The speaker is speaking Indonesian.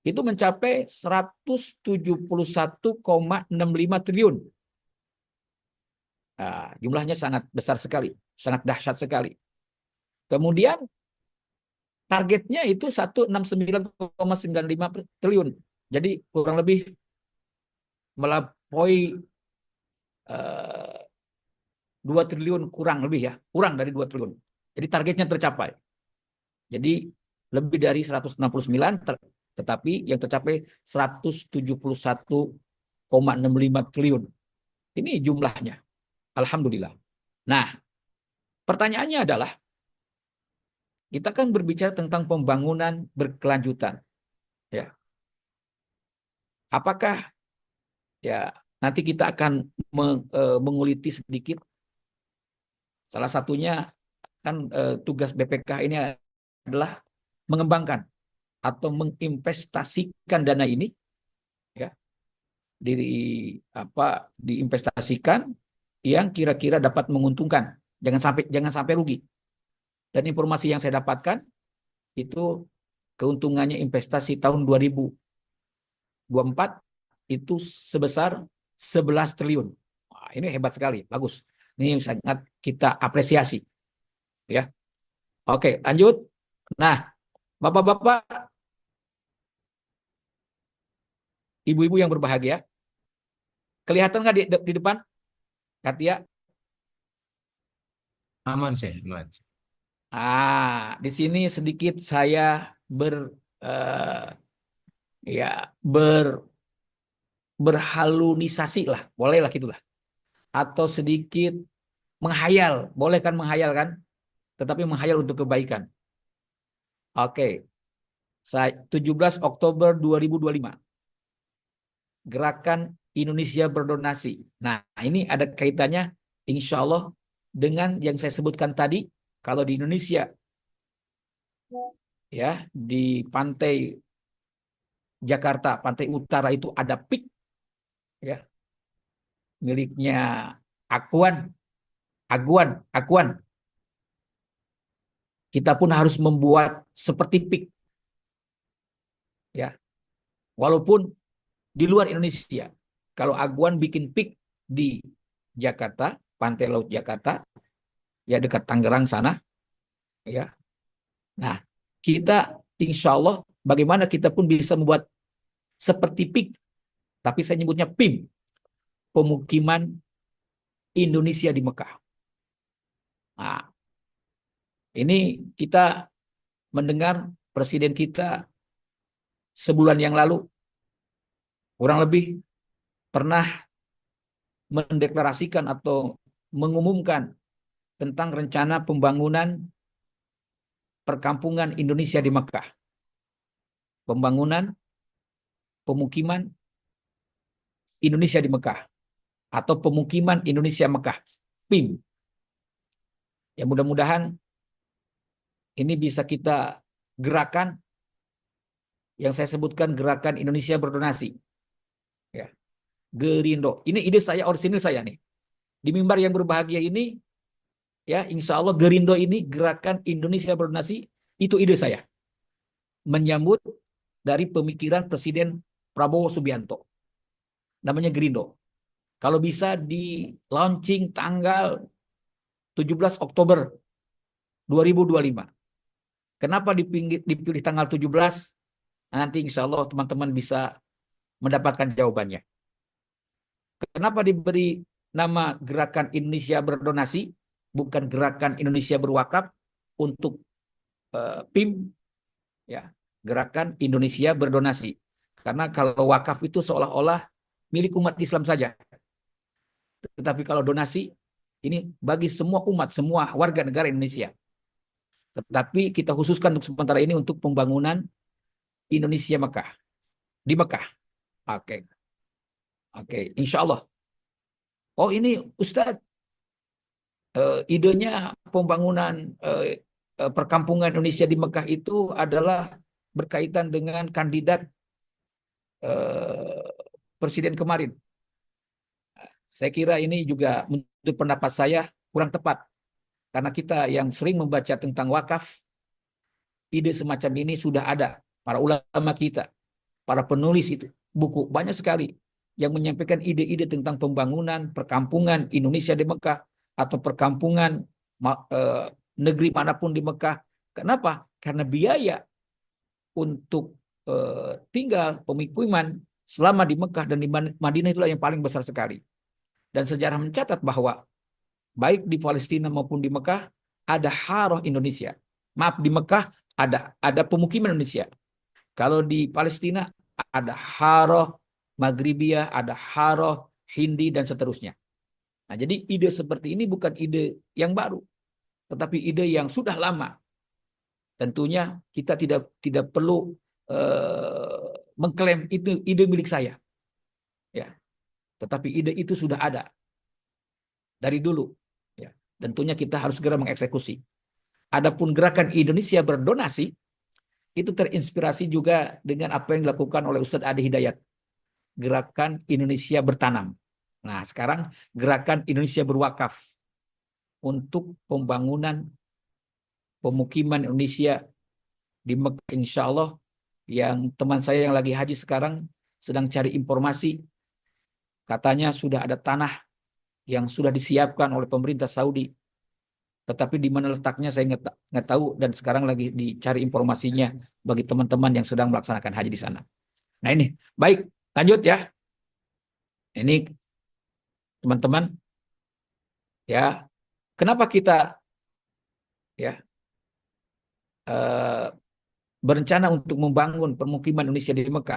itu mencapai 171,65 triliun. Nah, jumlahnya sangat besar sekali, sangat dahsyat sekali. Kemudian targetnya itu 169,95 triliun. Jadi kurang lebih melampaui 2 triliun kurang lebih ya, kurang dari 2 triliun. Jadi targetnya tercapai. Jadi lebih dari 169, tetapi yang tercapai 171,65 triliun. Ini jumlahnya. Alhamdulillah. Nah, pertanyaannya adalah, kita kan berbicara tentang pembangunan berkelanjutan. Ya, apakah ya nanti kita akan menguliti sedikit. Salah satunya kan tugas BPK ini adalah mengembangkan atau menginvestasikan dana ini, ya, diri diinvestasikan yang kira-kira dapat menguntungkan, jangan sampai rugi. Dan informasi yang saya dapatkan itu keuntungannya investasi tahun 2024 itu sebesar 11 triliun. Wah, ini hebat sekali, bagus. Ini sangat kita apresiasi, ya. Oke, lanjut. Nah, Bapak-bapak, ibu-ibu yang berbahagia, kelihatan nggak di depan, Katia? Aman sih, aman. Di sini sedikit saya ber eh, ya ber berhalunisasi lah, bolehlah gitulah. Atau sedikit menghayal, boleh kan menghayal kan? Tetapi menghayal untuk kebaikan. Oke, 17 Oktober 2025, Gerakan Indonesia Berdonasi. Nah, ini ada kaitannya insya Allah dengan yang saya sebutkan tadi. Kalau di Indonesia, ya, di pantai Jakarta, pantai utara itu ada PIK, ya, miliknya Akuan, Akuan. Kita pun harus membuat seperti PIK, ya, walaupun di luar Indonesia. Kalau Aguan bikin PIK di Jakarta, pantai laut Jakarta, ya dekat Tangerang sana, ya. Nah, kita insya Allah bagaimana kita pun bisa membuat seperti PIK, tapi saya nyebutnya PIM, Pemukiman Indonesia di Mekah. Nah, ini kita mendengar presiden kita sebulan yang lalu kurang lebih pernah mendeklarasikan atau mengumumkan tentang rencana pembangunan perkampungan Indonesia di Mekah. Pembangunan pemukiman Indonesia di Mekah atau pemukiman Indonesia Mekah, PIM. Ya, mudah-mudahan ini bisa kita gerakan yang saya sebutkan, Gerakan Indonesia Berdonasi. Ya, Gerindo. Ini ide saya, orisinil saya nih. Di mimbar yang berbahagia ini, ya, insya Allah Gerindo ini, Gerakan Indonesia Berdonasi, itu ide saya. Menyambut dari pemikiran Presiden Prabowo Subianto. Namanya Gerindo. Kalau bisa di launching tanggal 17 Oktober 2025. Kenapa dipilih tanggal 17? Nanti insya Allah teman-teman bisa mendapatkan jawabannya. Kenapa diberi nama Gerakan Indonesia Berdonasi, bukan Gerakan Indonesia Berwakaf untuk PIM, ya, Gerakan Indonesia Berdonasi. Karena kalau wakaf itu seolah-olah milik umat Islam saja. Tetapi kalau donasi, ini bagi semua umat, semua warga negara Indonesia. Tetapi kita khususkan untuk sementara ini untuk pembangunan Indonesia Mekah. Di Mekah. Oke. Oke, insya Allah. Oh, ini Ustadz, idenya pembangunan perkampungan Indonesia di Mekah itu adalah berkaitan dengan kandidat presiden kemarin. Saya kira ini juga menurut pendapat saya kurang tepat. Karena kita yang sering membaca tentang wakaf, ide semacam ini sudah ada para ulama kita. para penulis itu buku banyak sekali yang menyampaikan ide-ide tentang pembangunan perkampungan Indonesia di Mekah atau perkampungan negeri manapun di Mekah. Kenapa? Karena biaya untuk tinggal pemukiman selama di Mekah dan di Madinah itulah yang paling besar sekali. Dan sejarah mencatat bahwa baik di Palestina maupun di Mekah ada haroh Indonesia. Maaf, di Mekah ada pemukiman Indonesia. Kalau di Palestina ada haroh Maghribiyah, ada haroh Hindi dan seterusnya. Nah, jadi ide seperti ini bukan ide yang baru, tetapi ide yang sudah lama. Tentunya kita tidak perlu mengklaim itu ide milik saya, ya. Tetapi ide itu sudah ada dari dulu, ya. Tentunya kita harus segera mengeksekusi. Adapun gerakan Indonesia berdonasi itu terinspirasi juga dengan apa yang dilakukan oleh Ustadz Adi Hidayat, gerakan Indonesia bertanam. Nah, sekarang gerakan Indonesia berwakaf untuk pembangunan pemukiman Indonesia di Mekah, insya Allah. Yang teman saya yang lagi haji sekarang sedang cari informasi, katanya sudah ada tanah yang sudah disiapkan oleh pemerintah Saudi, tetapi di mana letaknya saya nggak tahu, dan sekarang lagi dicari informasinya bagi teman-teman yang sedang melaksanakan haji di sana. Nah ini, baik, lanjut ya. Ini teman-teman, ya, kenapa kita ya berencana untuk membangun permukiman Indonesia di Mekah?